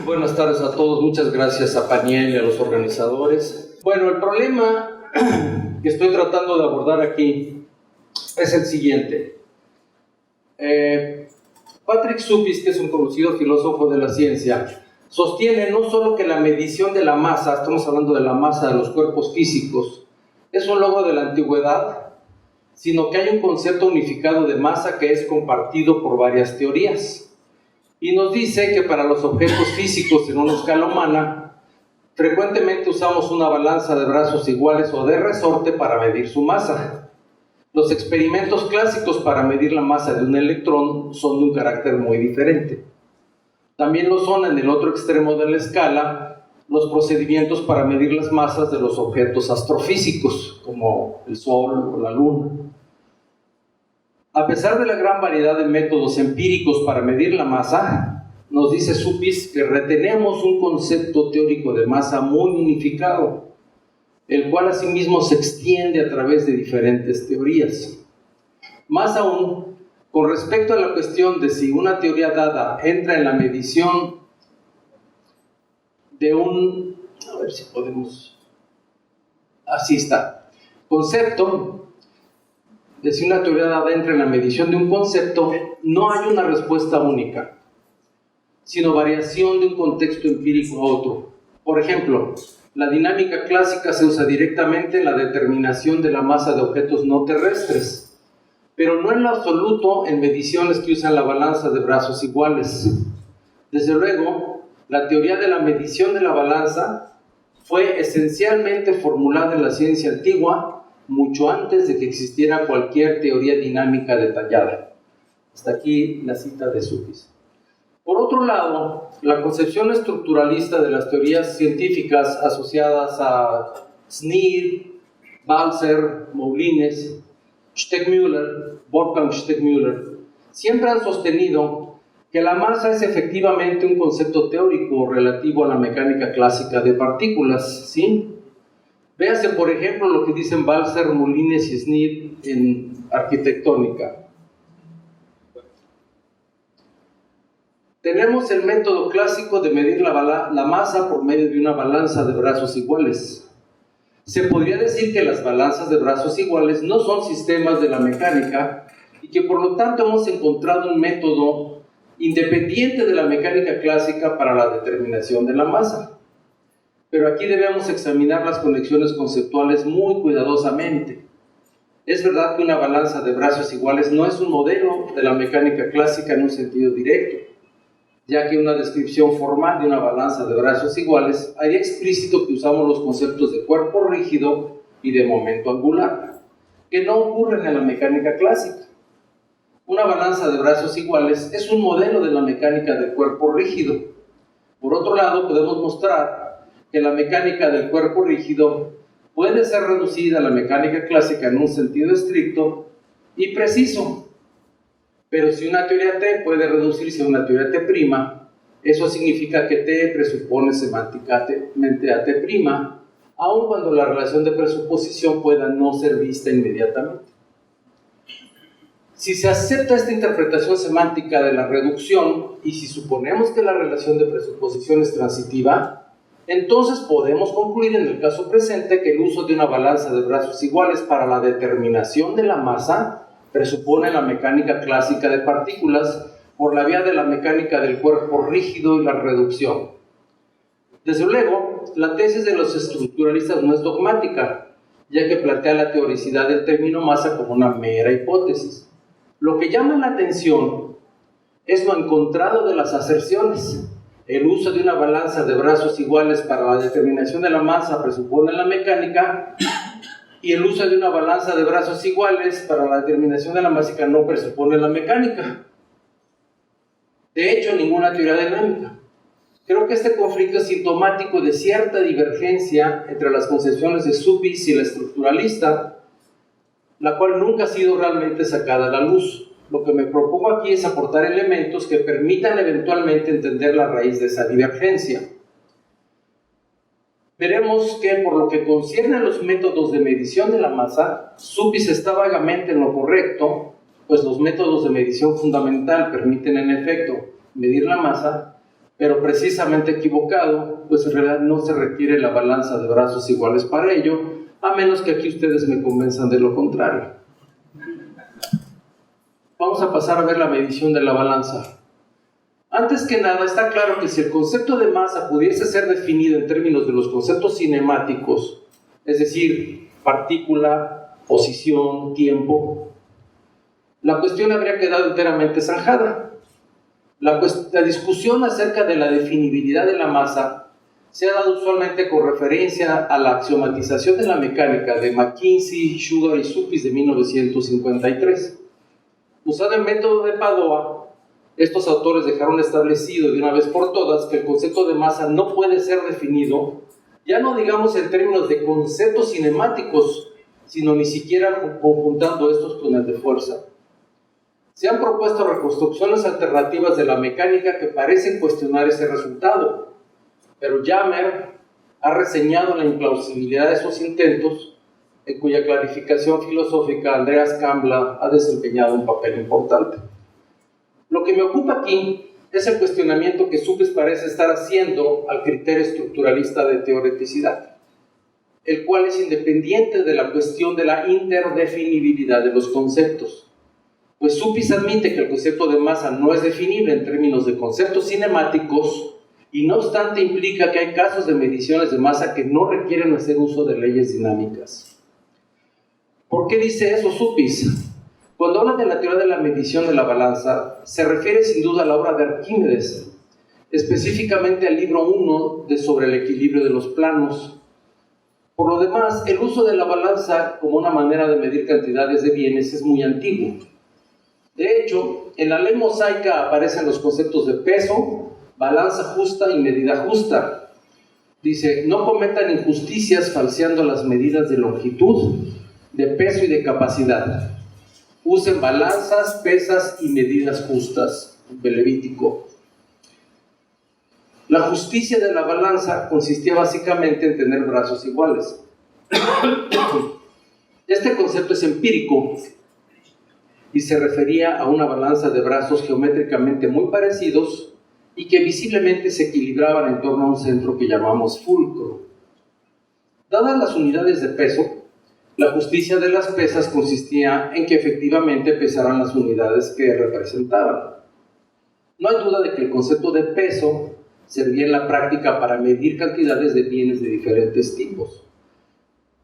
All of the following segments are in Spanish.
Buenas tardes a todos, muchas gracias a Paniel y a los organizadores. Bueno, el problema que estoy tratando de abordar aquí es el siguiente. Patrick Suppis, que es un conocido filósofo de la ciencia, sostiene no solo que la medición de la masa, estamos hablando de la masa de los cuerpos físicos, es un logro de la antigüedad, sino que hay un concepto unificado de masa que es compartido por varias teorías. Y nos dice que para los objetos físicos en una escala humana, frecuentemente usamos una balanza de brazos iguales o de resorte para medir su masa. Los experimentos clásicos para medir la masa de un electrón son de un carácter muy diferente. También lo son en el otro extremo de la escala los procedimientos para medir las masas de los objetos astrofísicos, como el Sol o la Luna. A pesar de la gran variedad de métodos empíricos para medir la masa, nos dice Suppis que retenemos un concepto teórico de masa muy unificado, el cual asimismo se extiende a través de diferentes teorías. Más aún, con respecto a la cuestión de si una teoría dada entra en la medición de un... a ver si podemos... así está. Concepto... de si una teoría dada entra en la medición de un concepto, no hay una respuesta única, sino variación de un contexto empírico a otro. Por ejemplo, la dinámica clásica se usa directamente en la determinación de la masa de objetos no terrestres, pero no en lo absoluto en mediciones que usan la balanza de brazos iguales. Desde luego, la teoría de la medición de la balanza fue esencialmente formulada en la ciencia antigua, mucho antes de que existiera cualquier teoría dinámica detallada. Hasta aquí la cita de Suppis. Por otro lado, la concepción estructuralista de las teorías científicas asociadas a Sneer, Balzer, Moulines, Steckmüller, Wolfgang Steckmüller, siempre han sostenido que la masa es efectivamente un concepto teórico relativo a la mecánica clásica de partículas, ¿sí? Véase, por ejemplo, lo que dicen Balzer, Moulines y Sneer en arquitectónica. Tenemos el método clásico de medir la masa por medio de una balanza de brazos iguales. Se podría decir que las balanzas de brazos iguales no son sistemas de la mecánica y que por lo tanto hemos encontrado un método independiente de la mecánica clásica para la determinación de la masa. Pero aquí debemos examinar las conexiones conceptuales muy cuidadosamente. Es verdad que una balanza de brazos iguales no es un modelo de la mecánica clásica en un sentido directo, ya que una descripción formal de una balanza de brazos iguales haría explícito que usamos los conceptos de cuerpo rígido y de momento angular, que no ocurren en la mecánica clásica. Una balanza de brazos iguales es un modelo de la mecánica del cuerpo rígido. Por otro lado, podemos mostrar que la mecánica del cuerpo rígido puede ser reducida a la mecánica clásica en un sentido estricto y preciso. Pero si una teoría T puede reducirse a una teoría T', eso significa que T presupone semánticamente a T', aun cuando la relación de presuposición pueda no ser vista inmediatamente. Si se acepta esta interpretación semántica de la reducción y si suponemos que la relación de presuposición es transitiva, entonces podemos concluir en el caso presente que el uso de una balanza de brazos iguales para la determinación de la masa presupone la mecánica clásica de partículas por la vía de la mecánica del cuerpo rígido y la reducción. Desde luego, la tesis de los estructuralistas no es dogmática, ya que plantea la teoricidad del término masa como una mera hipótesis. Lo que llama la atención es lo encontrado de las aserciones. El uso de una balanza de brazos iguales para la determinación de la masa presupone la mecánica y el uso de una balanza de brazos iguales para la determinación de la masa no presupone la mecánica. De hecho, ninguna teoría dinámica. Creo que este conflicto es sintomático de cierta divergencia entre las concepciones de Suppis y la estructuralista, la cual nunca ha sido realmente sacada a la luz. Lo que me propongo aquí es aportar elementos que permitan eventualmente entender la raíz de esa divergencia. Veremos que por lo que concierne a los métodos de medición de la masa, Suppis está vagamente en lo correcto, pues los métodos de medición fundamental permiten en efecto medir la masa, pero precisamente equivocado, pues en realidad no se requiere la balanza de brazos iguales para ello, a menos que aquí ustedes me convenzan de lo contrario. Vamos a pasar a ver la medición de la balanza. Antes que nada, está claro que si el concepto de masa pudiese ser definido en términos de los conceptos cinemáticos, es decir, partícula, posición, tiempo, la cuestión habría quedado enteramente zanjada. La discusión acerca de la definibilidad de la masa se ha dado usualmente con referencia a la axiomatización de la mecánica de McKinsey, Sugar y Suppice de 1953. Usado el método de Padova, estos autores dejaron establecido de una vez por todas que el concepto de masa no puede ser definido, ya no digamos en términos de conceptos cinemáticos, sino ni siquiera conjuntando estos con el de fuerza. Se han propuesto reconstrucciones alternativas de la mecánica que parecen cuestionar ese resultado, pero Jammer ha reseñado la implausibilidad de esos intentos, en cuya clarificación filosófica Andreas Kambla ha desempeñado un papel importante. Lo que me ocupa aquí es el cuestionamiento que Suppice parece estar haciendo al criterio estructuralista de teoreticidad, el cual es independiente de la cuestión de la interdefinibilidad de los conceptos. Pues Suppice admite que el concepto de masa no es definible en términos de conceptos cinemáticos y no obstante implica que hay casos de mediciones de masa que no requieren hacer uso de leyes dinámicas. ¿Por qué dice eso Suppice? Cuando habla de la teoría de la medición de la balanza, se refiere sin duda a la obra de Arquímedes, específicamente al libro 1 de Sobre el equilibrio de los planos. Por lo demás, el uso de la balanza como una manera de medir cantidades de bienes es muy antiguo. De hecho, en la ley mosaica aparecen los conceptos de peso, balanza justa y medida justa. Dice, no cometan injusticias falseando las medidas de longitud, de peso y de capacidad. Usen balanzas, pesas y medidas justas. Levítico. La justicia de la balanza consistía básicamente en tener brazos iguales. Este concepto es empírico y se refería a una balanza de brazos geométricamente muy parecidos y que visiblemente se equilibraban en torno a un centro que llamamos fulcro. Dadas las unidades de peso, la justicia de las pesas consistía en que efectivamente pesaran las unidades que representaban. No hay duda de que el concepto de peso servía en la práctica para medir cantidades de bienes de diferentes tipos.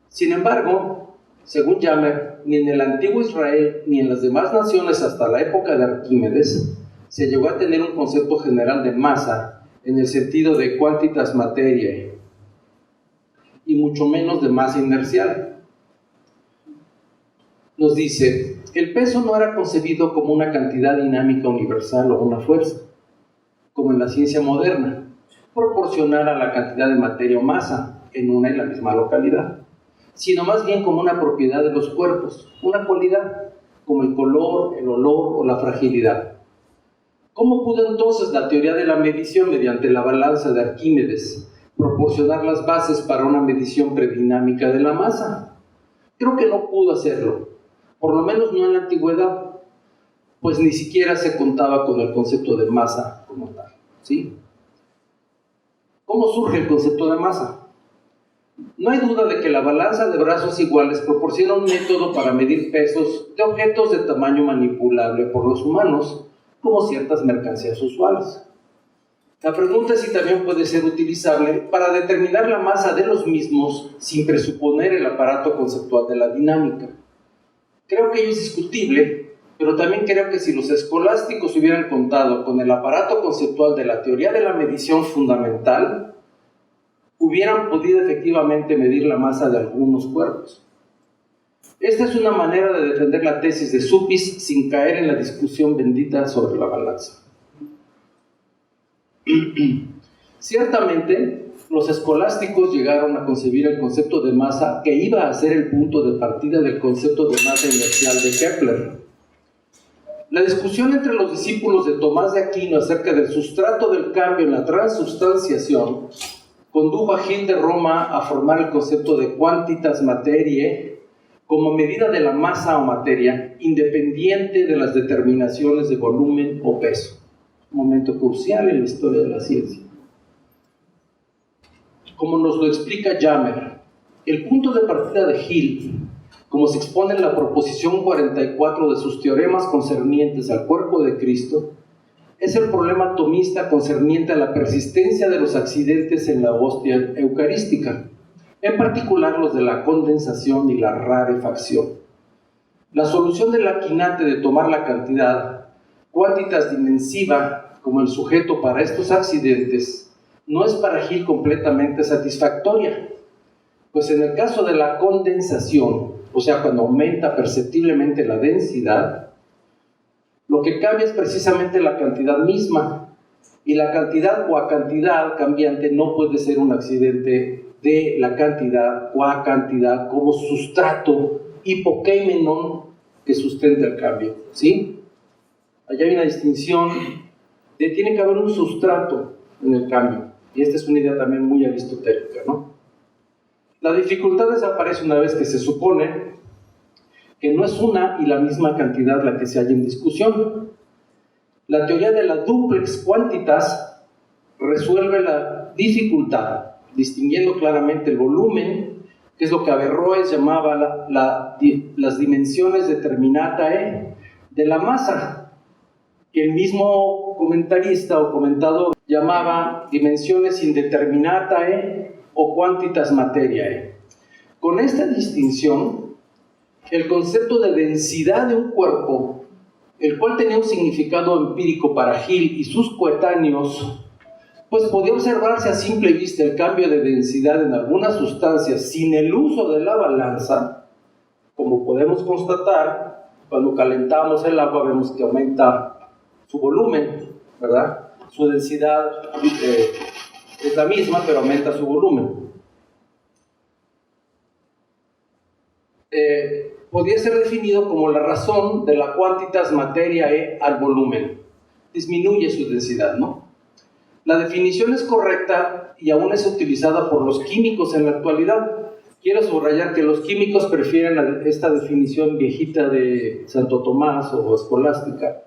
Sin embargo, según Jammer, ni en el antiguo Israel ni en las demás naciones hasta la época de Arquímedes se llegó a tener un concepto general de masa en el sentido de quantitas materiae y mucho menos de masa inercial. Nos dice, el peso no era concebido como una cantidad dinámica universal o una fuerza, como en la ciencia moderna, proporcional a la cantidad de materia o masa en una y la misma localidad, sino más bien como una propiedad de los cuerpos, una cualidad, como el color, el olor o la fragilidad. ¿Cómo pudo entonces la teoría de la medición mediante la balanza de Arquímedes proporcionar las bases para una medición predinámica de la masa? Creo que no pudo hacerlo, por lo menos no en la antigüedad, pues ni siquiera se contaba con el concepto de masa como tal, ¿sí? ¿Cómo surge el concepto de masa? No hay duda de que la balanza de brazos iguales proporciona un método para medir pesos de objetos de tamaño manipulable por los humanos, como ciertas mercancías usuales. La pregunta es si también puede ser utilizable para determinar la masa de los mismos sin presuponer el aparato conceptual de la dinámica. Creo que ello es discutible, pero también creo que si los escolásticos hubieran contado con el aparato conceptual de la teoría de la medición fundamental, hubieran podido efectivamente medir la masa de algunos cuerpos. Esta es una manera de defender la tesis de Suppice sin caer en la discusión bendita sobre la balanza. Ciertamente, los escolásticos llegaron a concebir el concepto de masa que iba a ser el punto de partida del concepto de masa inercial de Kepler. La discusión entre los discípulos de Tomás de Aquino acerca del sustrato del cambio en la transubstanciación condujo a Gil de Roma a formar el concepto de quantitas materiae como medida de la masa o materia independiente de las determinaciones de volumen o peso. un momento crucial en la historia de la ciencia. Como nos lo explica Jammer, el punto de partida de Hill, como se expone en la proposición 44 de sus teoremas concernientes al cuerpo de Cristo, es el problema atomista concerniente a la persistencia de los accidentes en la hostia eucarística, en particular los de la condensación y la rarefacción. La solución del Aquinate de tomar la cantidad quantitas dimensiva como el sujeto para estos accidentes no es para Hill completamente satisfactoria, pues en el caso de la condensación, o sea, cuando aumenta perceptiblemente la densidad, lo que cambia es precisamente la cantidad misma, y la cantidad o cantidad cambiante no puede ser un accidente de la cantidad o cantidad como sustrato hipokeimenon que sustenta el cambio, ¿sí? Allá hay una distinción de tiene que haber un sustrato en el cambio, y esta es una idea también muy aristotélica, ¿no? La dificultad desaparece una vez que se supone que no es una y la misma cantidad la que se halla en discusión. La teoría de la duplex quantitas resuelve la dificultad, distinguiendo claramente el volumen, que es lo que Averroes llamaba las dimensiones determinatae de la masa, que el mismo comentarista o comentador llamaba dimensiones indeterminatae o quantitas materiae. Con esta distinción, el concepto de densidad de un cuerpo, el cual tenía un significado empírico para Hill y sus coetáneos, pues podía observarse a simple vista el cambio de densidad en algunas sustancias sin el uso de la balanza, como podemos constatar, cuando calentamos el agua vemos que aumenta su volumen, ¿verdad? Su densidad es la misma, pero aumenta su volumen. Podría ser definido como la razón de la quantitas materiae al volumen. Disminuye su densidad, ¿no? La definición es correcta y aún es utilizada por los químicos en la actualidad. Quiero subrayar que los químicos prefieren esta definición viejita de Santo Tomás o escolástica,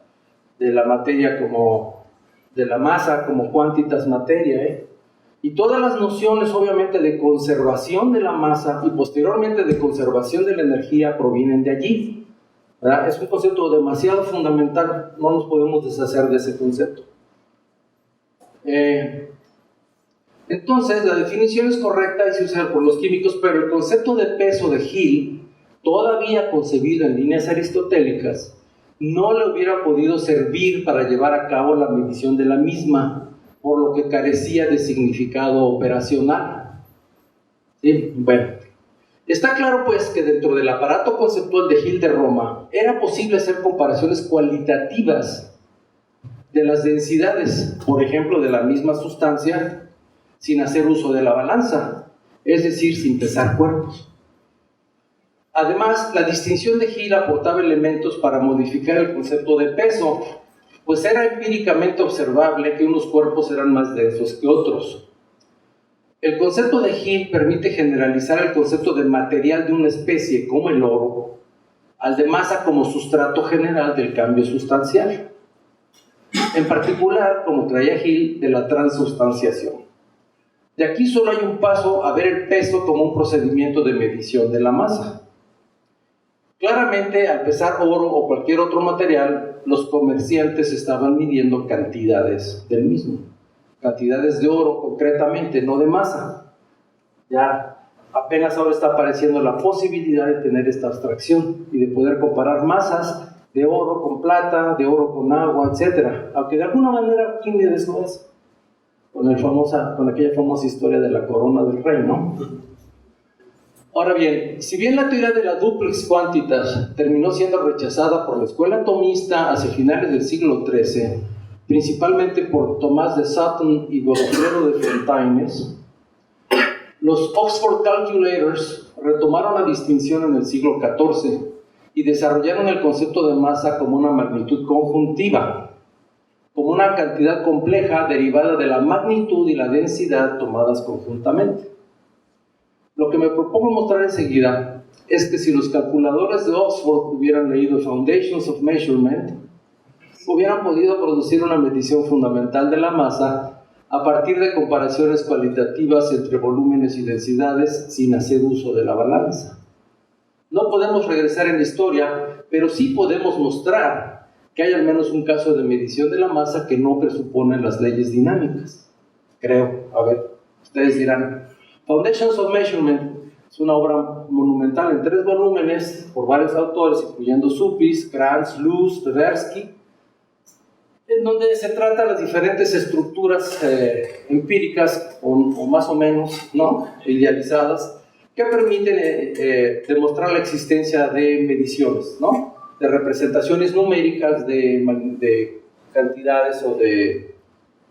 de la materia como, de la masa como quantitas materiae, y todas las nociones obviamente de conservación de la masa y posteriormente de conservación de la energía provienen de allí, ¿verdad? Es un concepto demasiado fundamental, no nos podemos deshacer de ese concepto. Entonces la definición es correcta y se usa por los químicos, pero el concepto de peso de Hill, todavía concebido en líneas aristotélicas, no le hubiera podido servir para llevar a cabo la medición de la misma, por lo que carecía de significado operacional. ¿Sí? Bueno, está claro pues que dentro del aparato conceptual de Hill de Roma era posible hacer comparaciones cualitativas de las densidades, por ejemplo, de la misma sustancia, sin hacer uso de la balanza, es decir, sin pesar cuerpos. Además, la distinción de Hill aportaba elementos para modificar el concepto de peso, pues era empíricamente observable que unos cuerpos eran más densos que otros. El concepto de Hill permite generalizar el concepto de material de una especie, como el oro, al de masa como sustrato general del cambio sustancial. En particular, como traía Hill, de la transubstanciación. De aquí solo hay un paso a ver el peso como un procedimiento de medición de la masa. Claramente, al pesar oro o cualquier otro material, los comerciantes estaban midiendo cantidades del mismo. Cantidades de oro, concretamente, no de masa. Ya apenas ahora está apareciendo la posibilidad de tener esta abstracción y de poder comparar masas de oro con plata, de oro con agua, etc. Aunque de alguna manera Arquímedes no es, con aquella famosa historia de la corona del rey, ¿no? Ahora bien, si bien la teoría de la duplex quantitas terminó siendo rechazada por la escuela atomista hacia finales del siglo XIII, principalmente por Tomás de Sutton y Godofredo de Fontaines, los Oxford Calculators retomaron la distinción en el siglo XIV y desarrollaron el concepto de masa como una magnitud conjuntiva, como una cantidad compleja derivada de la magnitud y la densidad tomadas conjuntamente. Lo que me propongo mostrar enseguida es que si los calculadores de Oxford hubieran leído Foundations of Measurement, hubieran podido producir una medición fundamental de la masa a partir de comparaciones cualitativas entre volúmenes y densidades sin hacer uso de la balanza. No podemos regresar en la historia, pero sí podemos mostrar que hay al menos un caso de medición de la masa que no presupone las leyes dinámicas. Creo, a ver, ustedes dirán, Foundations of Measurement es una obra monumental en 3 volúmenes por varios autores, incluyendo Suppies, Krantz, Luce, Tversky, en donde se tratan las diferentes estructuras empíricas o más o menos, ¿no?, idealizadas, que permiten demostrar la existencia de mediciones, ¿no?, de representaciones numéricas de cantidades o de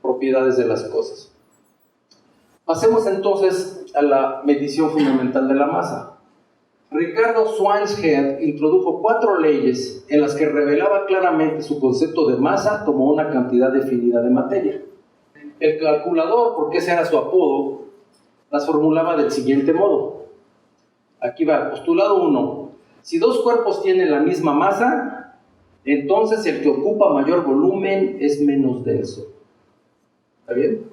propiedades de las cosas. Pasemos entonces a la medición fundamental de la masa. Ricardo Schweinshead introdujo 4 leyes en las que revelaba claramente su concepto de masa como una cantidad definida de materia. El calculador, porque ese era su apodo, las formulaba del siguiente modo. Aquí va, postulado 1. Si 2 cuerpos tienen la misma masa, entonces el que ocupa mayor volumen es menos denso. ¿Está bien?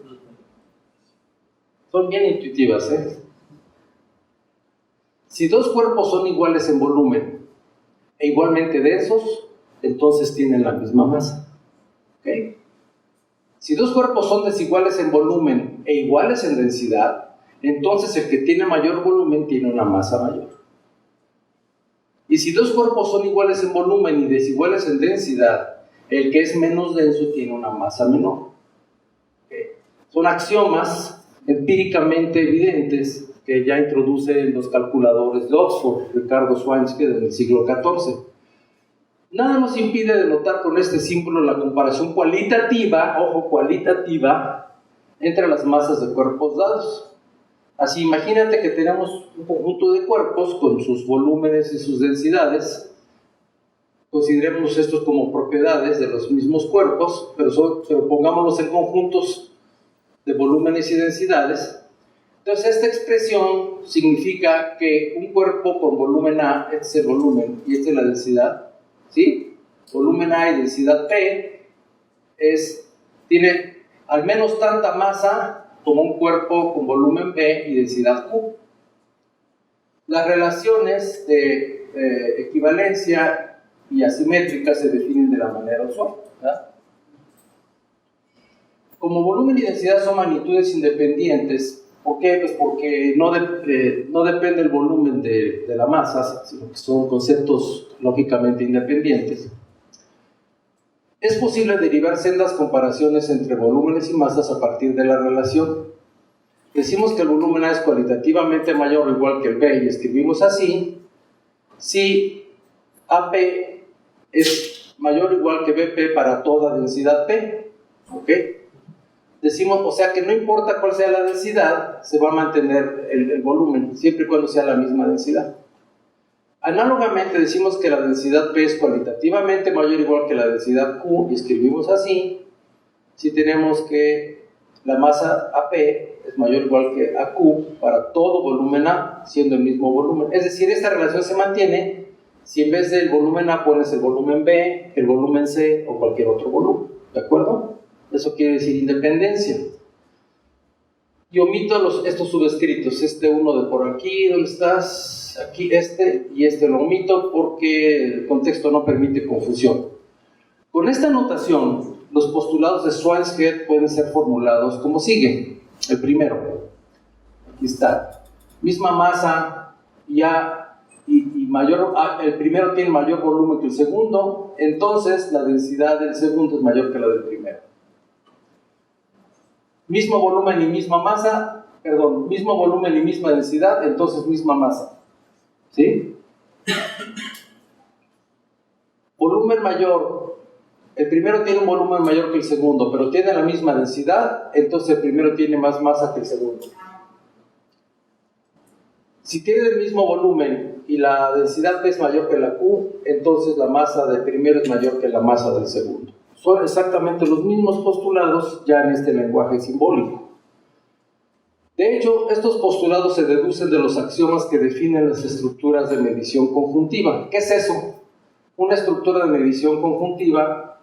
Son bien intuitivas, ¿eh? Si 2 cuerpos son iguales en volumen e igualmente densos, entonces tienen la misma masa. ¿Okay? Si 2 cuerpos son desiguales en volumen e iguales en densidad, entonces el que tiene mayor volumen tiene una masa mayor. Y si 2 cuerpos son iguales en volumen y desiguales en densidad, el que es menos denso tiene una masa menor. ¿Okay? Son axiomas empíricamente evidentes que ya introducen los calculadores de Oxford, Ricardo Schweinshead, en el siglo XIV. Nada nos impide denotar con este símbolo la comparación cualitativa, ojo, cualitativa, entre las masas de cuerpos dados. Así, imagínate que tenemos un conjunto de cuerpos con sus volúmenes y sus densidades. Consideremos estos como propiedades de los mismos cuerpos, pero pongámoslos en conjuntos de volúmenes y densidades. Entonces, esta expresión significa que un cuerpo con volumen A, este es el volumen y esta es la densidad, ¿sí? Volumen A y densidad P tiene al menos tanta masa como un cuerpo con volumen B y densidad Q. Las relaciones de equivalencia y asimétrica se definen de la manera usual, ¿verdad? Como volumen y densidad son magnitudes independientes, ¿por qué? Pues porque no depende el volumen de la masa, sino que son conceptos lógicamente independientes. Es posible derivar sendas comparaciones entre volúmenes y masas a partir de la relación. Decimos que el volumen A es cualitativamente mayor o igual que el B y escribimos así si AP es mayor o igual que BP para toda densidad P. ¿Ok? Decimos, o sea que no importa cuál sea la densidad, se va a mantener el volumen, siempre y cuando sea la misma densidad. Análogamente decimos que la densidad P es cualitativamente mayor o igual que la densidad Q y escribimos así si tenemos que la masa AP es mayor o igual que AQ para todo volumen A, siendo el mismo volumen. Es decir, esta relación se mantiene si en vez del volumen A pones el volumen B, el volumen C o cualquier otro volumen. ¿De acuerdo? Eso quiere decir independencia. Y omito estos subescritos, uno de por aquí, ¿dónde estás? Aquí y este lo omito porque el contexto no permite confusión. Con esta notación, los postulados de Schweinshead pueden ser formulados como sigue. El primero, aquí está, misma masa y el primero tiene mayor volumen que el segundo, entonces la densidad del segundo es mayor que la del primero. Mismo volumen y misma masa, mismo volumen y misma densidad, entonces misma masa. ¿Sí? Volumen mayor, el primero tiene un volumen mayor que el segundo, pero tiene la misma densidad, entonces el primero tiene más masa que el segundo. Si tiene el mismo volumen y la densidad P es mayor que la Q, entonces la masa del primero es mayor que la masa del segundo. Son exactamente los mismos postulados ya en este lenguaje simbólico. De hecho, estos postulados se deducen de los axiomas que definen las estructuras de medición conjuntiva. ¿Qué es eso? Una estructura de medición conjuntiva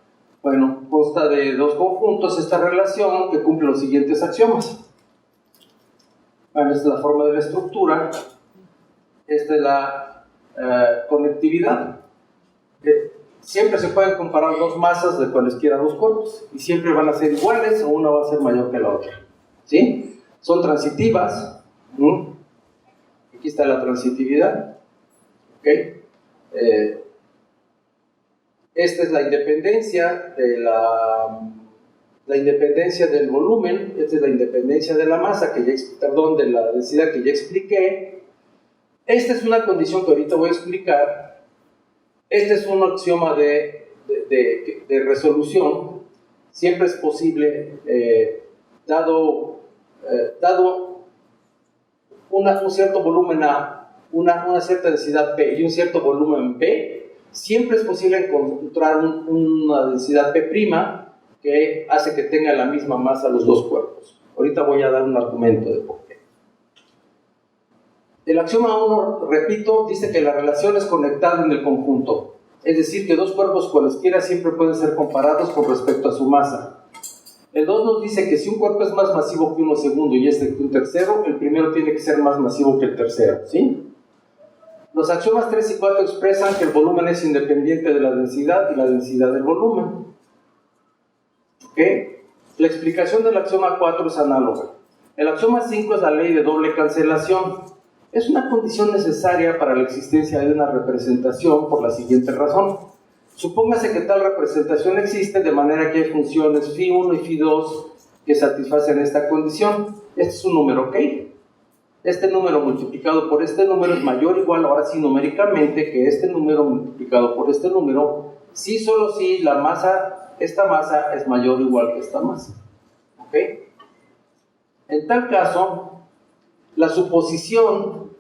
Bueno, consta de dos conjuntos esta relación que cumple los siguientes axiomas. Bueno, esta es la forma de la estructura. Esta es la conectividad. Siempre se pueden comparar dos masas de cualesquiera dos cuerpos y siempre van a ser iguales o una va a ser mayor que la otra. ¿Sí? Son transitivas. Aquí está la transitividad. ¿Ok? Esta es la independencia de la independencia del volumen. Esta es la independencia de la masa, de la densidad que ya expliqué. Esta es una condición que ahorita voy a explicar. Este es un axioma de resolución. Siempre es posible, dado un cierto volumen A, una cierta densidad P y un cierto volumen B, siempre es posible encontrar una densidad P' que hace que tenga la misma masa los dos cuerpos. Ahorita voy a dar un argumento de por qué. El axioma 1, repito, dice que la relación es conectada en el conjunto. Es decir, que dos cuerpos cualesquiera siempre pueden ser comparados con respecto a su masa. El 2 nos dice que si un cuerpo es más masivo que uno segundo y este que un tercero, el primero tiene que ser más masivo que el tercero, ¿sí? Los axiomas 3 y 4 expresan que el volumen es independiente de la densidad y la densidad del volumen. ¿Ok? La explicación del axioma 4 es análoga. El axioma 5 es la ley de doble cancelación. Es una condición necesaria para la existencia de una representación por la siguiente razón. Supóngase que tal representación existe de manera que hay funciones φ1 y φ2 que satisfacen esta condición. Este es un número, ¿ok? Este número multiplicado por este número es mayor o igual, ahora sí numéricamente, que este número multiplicado por este número, si solo si la masa, esta masa es mayor o igual que esta masa. ¿Ok? En tal caso, la suposición,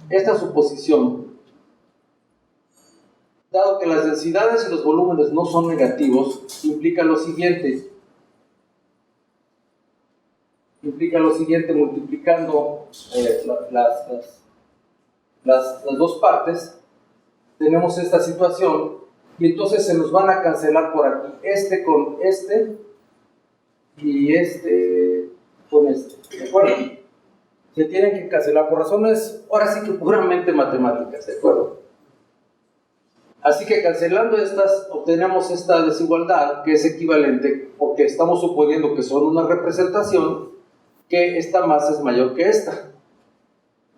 esta suposición, dado que las densidades y los volúmenes no son negativos, implica lo siguiente, multiplicando las dos partes, tenemos esta situación, y entonces se nos van a cancelar por aquí, este con este, y este con este, ¿de acuerdo? Se tienen que cancelar por razones, ahora sí que puramente matemáticas, ¿de acuerdo? Así que cancelando estas, obtenemos esta desigualdad, que es equivalente, porque estamos suponiendo que son una representación, que esta masa es mayor que esta.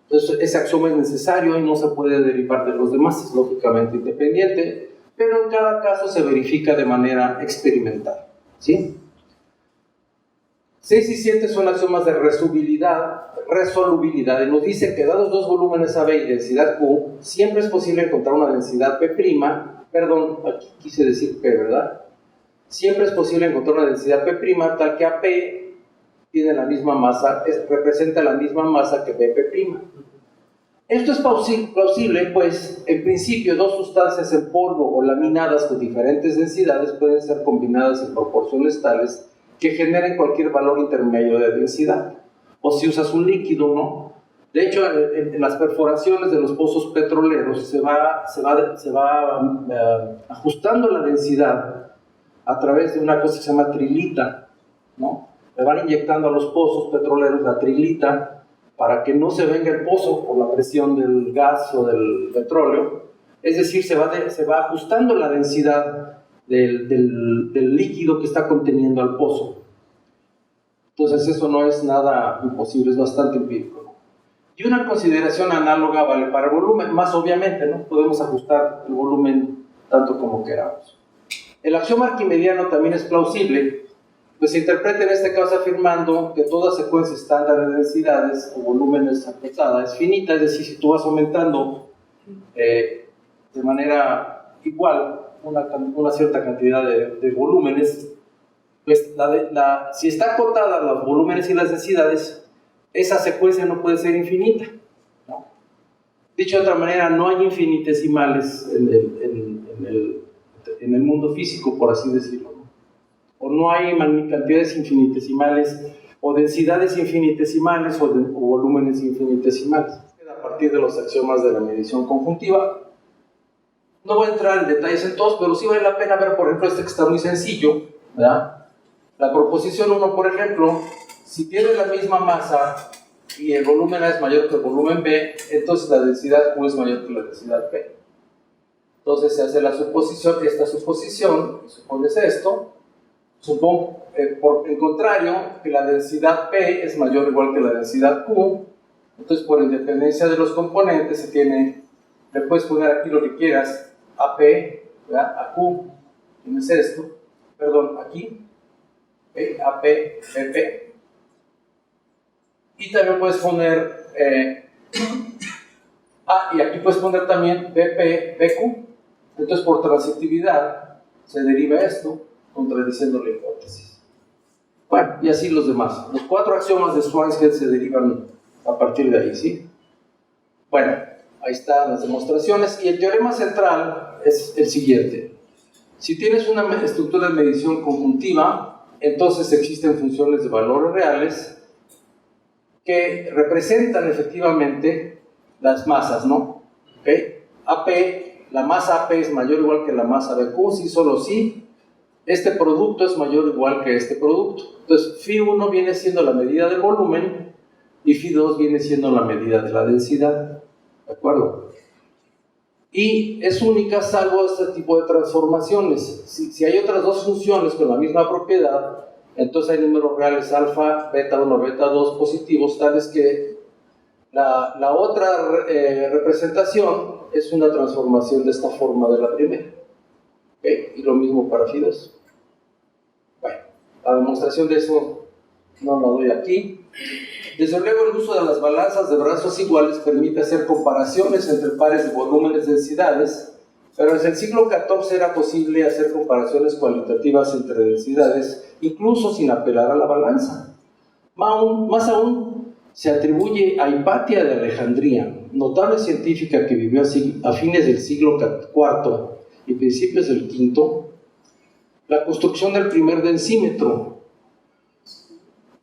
Entonces ese axioma es necesario y no se puede derivar de los demás, es lógicamente independiente, pero en cada caso se verifica de manera experimental, ¿sí? 6 y 7 son axiomas de resolubilidad, y nos dice que dados dos volúmenes AB y densidad Q, siempre es posible encontrar una densidad P', perdón, aquí quise decir P, ¿verdad? Siempre es posible encontrar una densidad P' tal que AP tiene la misma masa, representa la misma masa que BP'. Esto es plausible, pues en principio dos sustancias en polvo o laminadas con diferentes densidades pueden ser combinadas en proporciones tales que generen cualquier valor intermedio de densidad. O si usas un líquido, ¿no? De hecho, en las perforaciones de los pozos petroleros se va ajustando la densidad a través de una cosa que se llama trilita, ¿no? Le van inyectando a los pozos petroleros la trilita para que no se venga el pozo por la presión del gas o del petróleo. Es decir, se va ajustando la densidad del líquido que está conteniendo al pozo. Entonces eso no es nada imposible, es bastante empírico, ¿no? Y una consideración análoga vale para el volumen, más obviamente, ¿no? Podemos ajustar el volumen tanto como queramos. El axioma arquimediano también es plausible, pues se interpreta en este caso afirmando que toda secuencia estándar de densidades o volúmenes acotada es finita, es decir, si tú vas aumentando de manera igual una cierta cantidad de volúmenes, pues si está acotada los volúmenes y las densidades, esa secuencia no puede ser infinita, ¿no? Dicho de otra manera, no hay infinitesimales en el mundo físico, por así decirlo, ¿no? O no hay cantidades infinitesimales, o densidades infinitesimales, o volúmenes infinitesimales. A partir de los axiomas de la medición conjuntiva, No voy a entrar en detalles en todos, pero sí vale la pena ver, por ejemplo, este que está muy sencillo, ¿verdad? La proposición 1, por ejemplo, si tiene la misma masa y el volumen A es mayor que el volumen B, entonces la densidad Q es mayor que la densidad P. Entonces se hace la suposición, esta suposición, supones esto, supongo, por el contrario, que la densidad P es mayor o igual que la densidad Q, entonces por independencia de los componentes se tiene, le puedes poner aquí lo que quieras, AP, ¿verdad? AQ, tienes esto, perdón, aquí, AP, PP, y también puedes poner, y aquí puedes poner también PP, PQ, entonces por transitividad se deriva esto, contradiciendo la hipótesis. Bueno, y así los demás. Los 4 axiomas de Schwarzschild se derivan a partir de ahí, ¿sí? Bueno, ahí están las demostraciones, y el teorema central es el siguiente. Si tienes una estructura de medición conjuntiva, entonces existen funciones de valores reales que representan efectivamente las masas, ¿no? ¿Okay? AP, la masa AP es mayor o igual que la masa BQ, sí, solo sí. Este producto es mayor o igual que este producto. Entonces, Φ1 viene siendo la medida del volumen y Φ2 viene siendo la medida de la densidad. ¿De acuerdo? Y es única salvo este tipo de transformaciones. Si hay otras dos funciones con la misma propiedad, entonces hay números reales alfa, beta 1, beta 2 positivos, tales que la otra representación es una transformación de esta forma de la primera. ¿Okay? Y lo mismo para Φ2. Bueno, la demostración de eso no la doy aquí. Desde luego, el uso de las balanzas de brazos iguales permite hacer comparaciones entre pares de volúmenes y densidades, pero desde el siglo XIV era posible hacer comparaciones cualitativas entre densidades, incluso sin apelar a la balanza. Más aún, se atribuye a Hipatia de Alejandría, notable científica que vivió a fines del siglo IV y principios del V, la construcción del primer densímetro,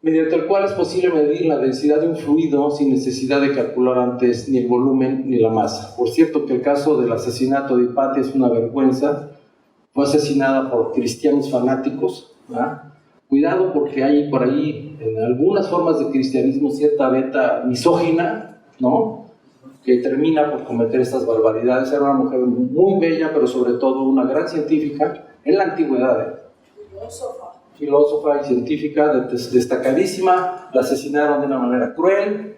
mediante el cual es posible medir la densidad de un fluido sin necesidad de calcular antes ni el volumen ni la masa. Por cierto que el caso del asesinato de Hipatia es una vergüenza. Fue asesinada por cristianos fanáticos, ¿verdad? Cuidado, porque hay por ahí en algunas formas de cristianismo cierta beta misógina, ¿no?, que termina por cometer estas barbaridades. Era una mujer muy bella, pero sobre todo una gran científica en la antigüedad, filósofa y científica destacadísima. La asesinaron de una manera cruel,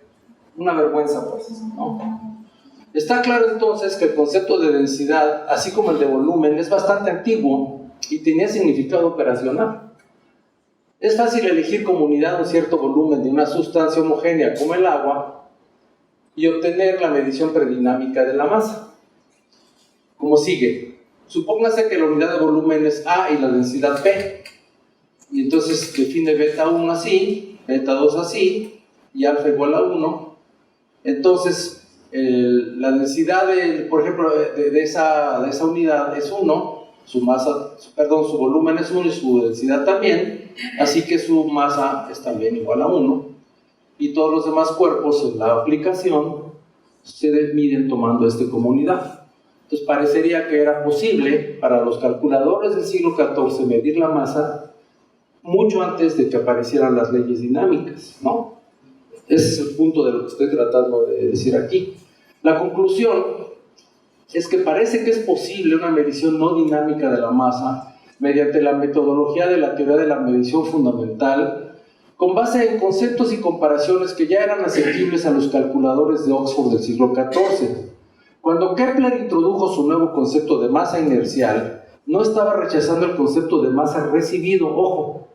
una vergüenza, pues, ¿no? Está claro entonces que el concepto de densidad, así como el de volumen, es bastante antiguo y tenía significado operacional. Es fácil elegir como unidad un cierto volumen de una sustancia homogénea como el agua y obtener la medición predinámica de la masa. Como sigue: supóngase que la unidad de volumen es A y la densidad P, y entonces define beta 1 así, beta 2 así, y alfa igual a 1. Entonces, la densidad, por ejemplo, de esa unidad es 1, su volumen es 1 y su densidad también, así que su masa es también igual a 1, y todos los demás cuerpos en la aplicación se miden tomando como unidad. Entonces parecería que era posible para los calculadores del siglo XIV medir la masa mucho antes de que aparecieran las leyes dinámicas, ¿no? Ese es el punto de lo que estoy tratando de decir aquí. La conclusión es que parece que es posible una medición no dinámica de la masa mediante la metodología de la teoría de la medición fundamental, con base en conceptos y comparaciones que ya eran asequibles a los calculadores de Oxford del siglo XIV. Cuando Kepler introdujo su nuevo concepto de masa inercial, no estaba rechazando el concepto de masa recibido, ojo,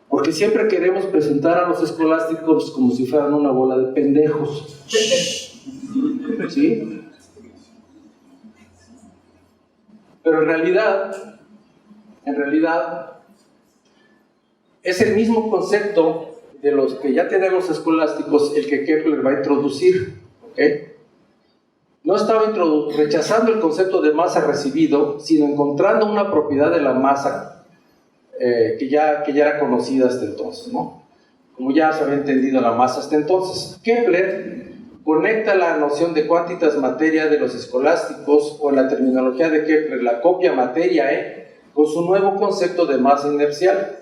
porque siempre queremos presentar a los escolásticos como si fueran una bola de pendejos, ¿sí? Pero en realidad es el mismo concepto de los que ya tenemos escolásticos el que Kepler va a introducir, ¿ok? No estaba rechazando el concepto de masa recibido, sino encontrando una propiedad de la masa que ya era conocida hasta entonces, ¿no? Como ya se había entendido la masa hasta entonces. Kepler conecta la noción de quantitas materia de los escolásticos, o la terminología de Kepler, la copia materia, con su nuevo concepto de masa inercial.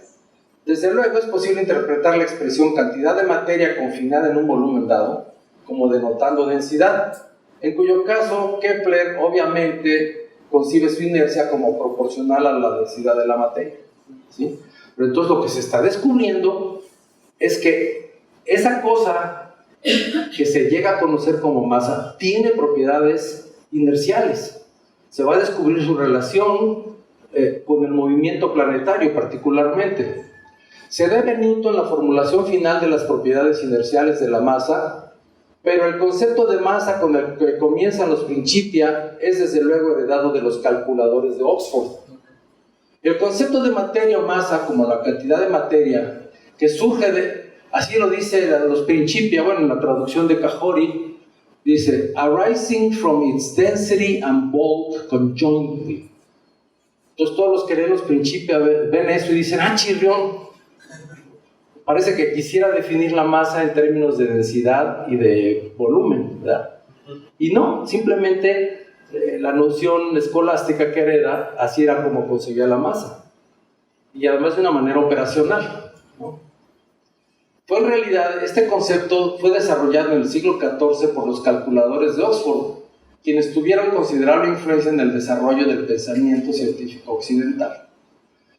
Desde luego es posible interpretar la expresión cantidad de materia confinada en un volumen dado como denotando densidad, en cuyo caso Kepler obviamente concibe su inercia como proporcional a la densidad de la materia, ¿sí? Pero entonces lo que se está descubriendo es que esa cosa que se llega a conocer como masa tiene propiedades inerciales. Se va a descubrir su relación con el movimiento planetario particularmente. Se debe a Newton la formulación final de las propiedades inerciales de la masa, pero el concepto de masa con el que comienzan los Principia es desde luego heredado de los calculadores de Oxford. El concepto de materia o masa como la cantidad de materia que surge de, así lo dice los Principia, bueno, en la traducción de Cajori, dice, arising from its density and bulk conjointly. Entonces todos los que leen los Principia ven eso y dicen, ah, chirrión, parece que quisiera definir la masa en términos de densidad y de volumen, ¿verdad? Y no, simplemente la noción escolástica que hereda, así era como concebía la masa. Y además de una manera operacional, ¿no? Fue en realidad, este concepto fue desarrollado en el siglo XIV por los calculadores de Oxford, quienes tuvieron considerable influencia en el desarrollo del pensamiento científico occidental.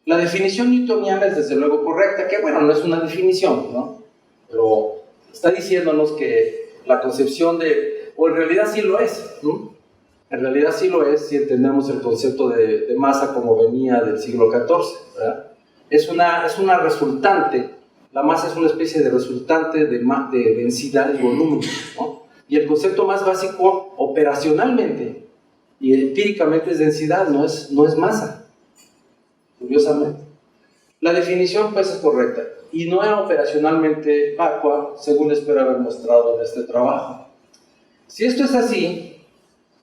La definición newtoniana es desde luego correcta, que bueno, no es una definición, ¿no? Pero está diciéndonos que la concepción de, o en realidad sí lo es, ¿no? En realidad sí lo es si entendemos el concepto de masa como venía del siglo XIV, ¿verdad? Es una resultante, la masa es una especie de resultante de densidad y volumen, ¿no? Y el concepto más básico operacionalmente y empíricamente es densidad, no es masa. Curiosamente, la definición pues es correcta y no era operacionalmente vacua, según espero haber mostrado en este trabajo. Si esto es así,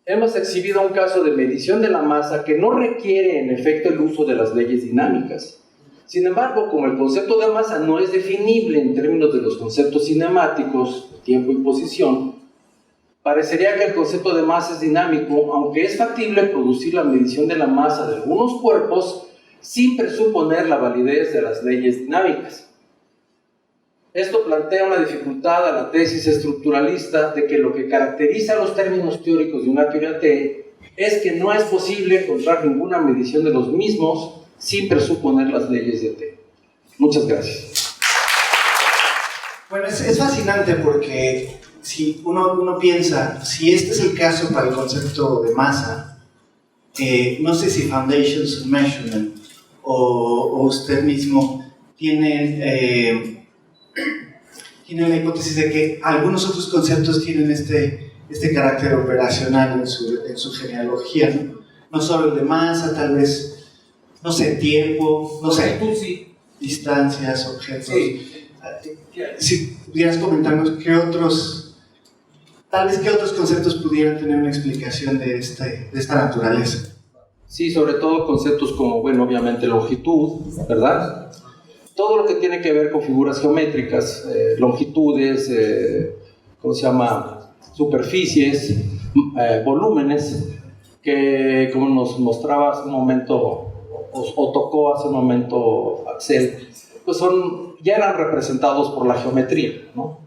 hemos exhibido un caso de medición de la masa que no requiere en efecto el uso de las leyes dinámicas. Sin embargo, como el concepto de masa no es definible en términos de los conceptos cinemáticos, tiempo y posición, parecería que el concepto de masa es dinámico, aunque es factible producir la medición de la masa de algunos cuerpos sin presuponer la validez de las leyes dinámicas. Esto plantea una dificultad a la tesis estructuralista de que lo que caracteriza los términos teóricos de una teoría T es que no es posible encontrar ninguna medición de los mismos sin presuponer las leyes de T. Muchas gracias. Bueno, es fascinante porque si uno piensa, si este es el caso para el concepto de masa, no sé si Foundations of Measurement o usted mismo tienen la hipótesis de que algunos otros conceptos tienen este carácter operacional en su genealogía, ¿no? No solo el de masa, tal vez, no sé, tiempo, no sé, distancias, objetos. Sí. Si pudieras comentarnos qué otros conceptos pudieran tener una explicación de esta naturaleza. Sí, sobre todo conceptos como, bueno, obviamente longitud, ¿verdad? Todo lo que tiene que ver con figuras geométricas, longitudes, ¿cómo se llama? Superficies, volúmenes, que como nos mostraba hace un momento, o tocó hace un momento Axel, pues ya eran representados por la geometría, ¿no?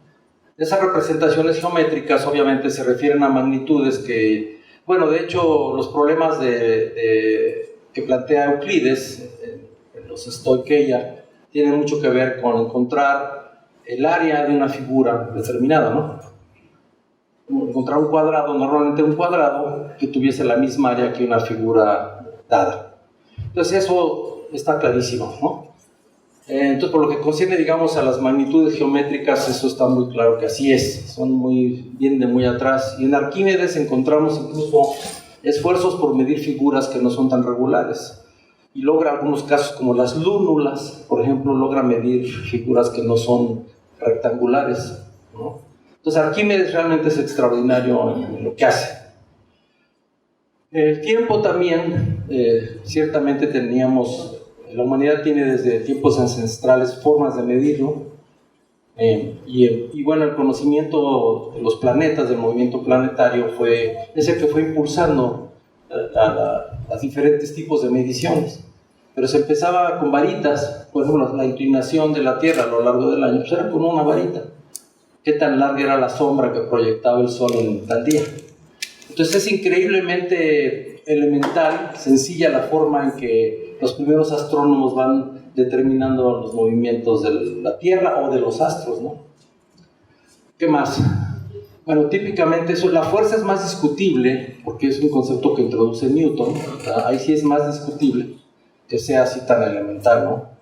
Esas representaciones geométricas obviamente se refieren a magnitudes que, bueno, de hecho los problemas que plantea Euclides en los Stoicheia tienen mucho que ver con encontrar el área de una figura determinada, ¿no? Encontrar un cuadrado, normalmente un cuadrado que tuviese la misma área que una figura dada. Entonces eso está clarísimo, ¿no? Entonces, por lo que concierne, digamos, a las magnitudes geométricas, eso está muy claro que así es, vienen de muy atrás. Y en Arquímedes encontramos incluso esfuerzos por medir figuras que no son tan regulares. Y logra algunos casos como las lúnulas, por ejemplo, logra medir figuras que no son rectangulares, ¿no? Entonces, Arquímedes realmente es extraordinario en lo que hace. El tiempo también, ciertamente la humanidad tiene desde tiempos ancestrales formas de medirlo. Y bueno, el conocimiento de los planetas, del movimiento planetario, es el que fue impulsando los diferentes tipos de mediciones. Pero se empezaba con varitas. Por ejemplo, la inclinación de la Tierra a lo largo del año pues era con una varita. Qué tan larga era la sombra que proyectaba el Sol en tal día. Entonces es increíblemente elemental, sencilla la forma en que los primeros astrónomos van determinando los movimientos de la Tierra o de los astros, ¿no? ¿Qué más? Bueno, típicamente la fuerza es más discutible, porque es un concepto que introduce Newton, ¿verdad? Ahí sí es más discutible que sea así tan elemental, ¿no?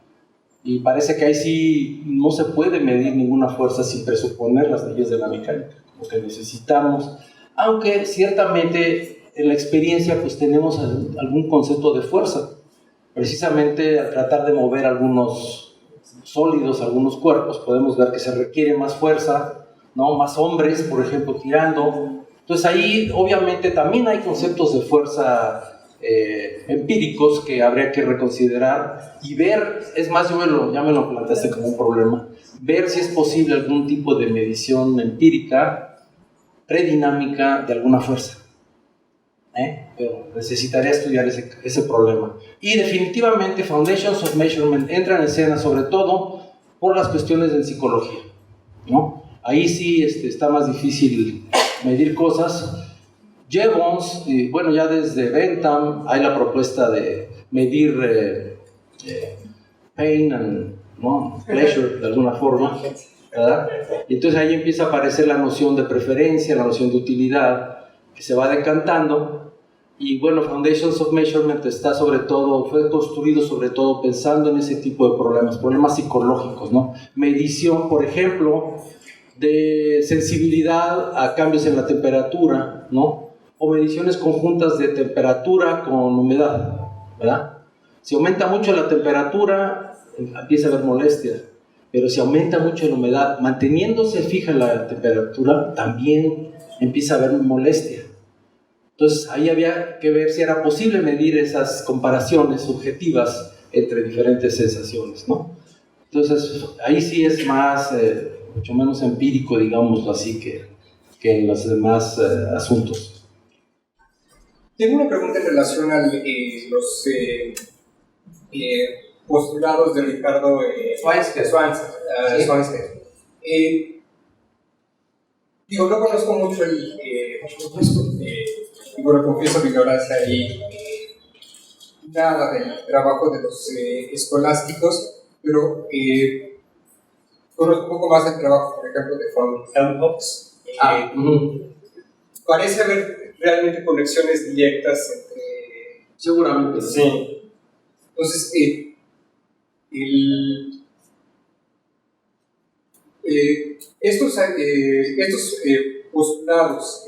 Y parece que ahí sí no se puede medir ninguna fuerza sin presuponer las leyes de la mecánica, como que necesitamos, aunque ciertamente en la experiencia pues tenemos algún concepto de fuerza, precisamente al tratar de mover algunos sólidos, algunos cuerpos, podemos ver que se requiere más fuerza, ¿no? Más hombres, por ejemplo, tirando. Entonces ahí obviamente también hay conceptos de fuerza empíricos que habría que reconsiderar y ver, es más, ya me lo planteaste como un problema, ver si es posible algún tipo de medición empírica, predinámica de alguna fuerza. Pero necesitaría estudiar ese problema. Y definitivamente Foundations of Measurement entra en escena sobre todo por las cuestiones de psicología, ¿no? Ahí sí está más difícil medir cosas. Jevons, bueno, ya desde Bentham hay la propuesta de medir pain and, ¿no? Pleasure de alguna forma, ¿verdad? Y entonces ahí empieza a aparecer la noción de preferencia, la noción de utilidad, que se va decantando. Y bueno, Foundations of Measurement fue construido sobre todo pensando en ese tipo de problemas psicológicos, ¿no? Medición, por ejemplo, de sensibilidad a cambios en la temperatura, ¿no? O mediciones conjuntas de temperatura con humedad, ¿verdad? Si aumenta mucho la temperatura, empieza a haber molestias, pero si aumenta mucho la humedad, manteniéndose fija la temperatura, también empieza a haber molestia. Entonces ahí había que ver si era posible medir esas comparaciones subjetivas entre diferentes sensaciones, ¿no? Entonces ahí sí es más, mucho menos empírico, digámoslo así, que en los demás asuntos. Tengo una pregunta en relación a los postulados de Ricardo Schweinsteiger. Digo, no conozco mucho y bueno, confieso mi ignorancia y nada del trabajo de los escolásticos, pero conozco un poco más del trabajo, por ejemplo, de von Helmholtz. Parece haber realmente conexiones directas entre... Seguramente. Sí. Entonces, estos postulados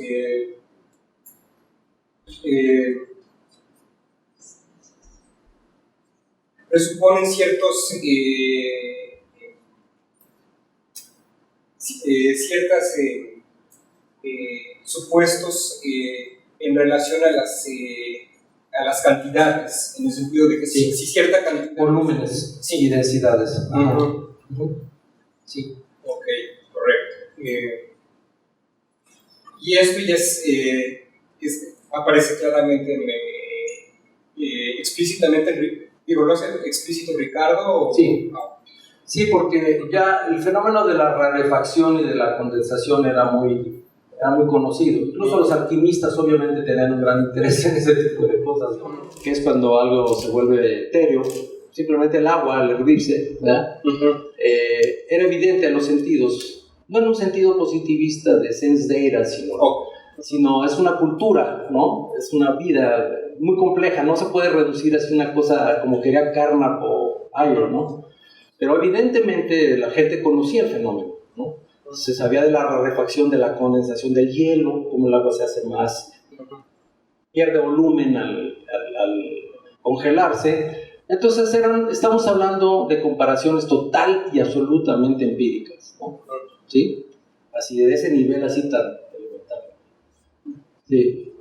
presuponen ciertos supuestos en relación a las cantidades, en el sentido de que si cierta cantidad... Volúmenes y densidades. Sí. Ok, correcto. Y esto ya aparece claramente explícitamente, digo, ¿lo hace explícito Ricardo? Sí. Sí, porque ya el fenómeno de la rarefacción y de la condensación era muy conocido. Incluso los alquimistas obviamente tenían un gran interés en ese tipo de cosas, ¿no? Que es cuando algo se vuelve etéreo, simplemente el agua al hervirse, ¿verdad? Era evidente a los sentidos, no en un sentido positivista de sense data, sino es una cultura, ¿no? Es una vida muy compleja, no se puede reducir así una cosa como quería Carnap o Iron, ¿no? Pero evidentemente la gente conocía el fenómeno, ¿no? Se sabía de la rarefacción, de la condensación del hielo, cómo el agua se hace más, pierde volumen al congelarse. Entonces estamos hablando de comparaciones total y absolutamente empíricas, ¿no? ¿Sí? Así de ese nivel así tan elemental. Sí.